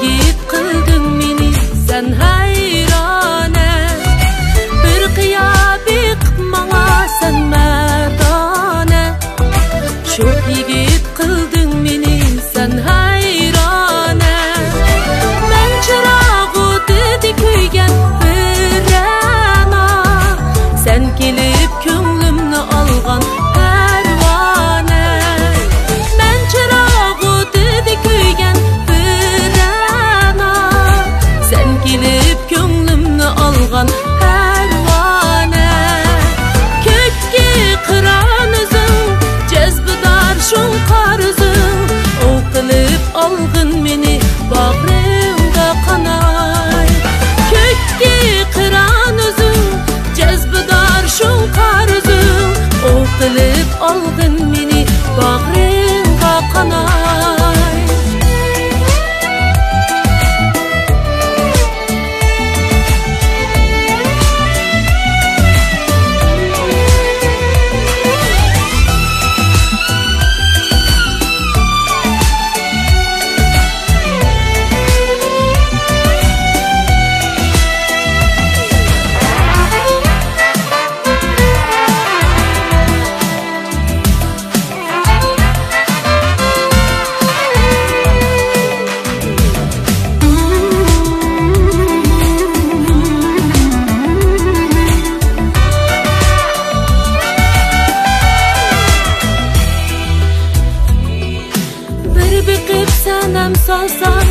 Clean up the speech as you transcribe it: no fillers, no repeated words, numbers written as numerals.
yigit qilding meni sen hayrona. Bir qiyabi qilmanga sen mardona. Sho'x yigit qilding meni sen hayrona. Men chirog'i dedi kuygan birana. Sen kelib ko'nglimni olgan parvona. Men chirog'i dedi kuygan birana. Sen kelib ko'nglimni olgan parvona. Ko'kka qiron o'zing jazbidor shunqor o'zing. O qilib olg'in meni bag'rimga qanay. Ko'kka qiron o'zing jazbidor shunqor o'zing. O qilib olg'in meni bag'rimga qanay. Sanam solsan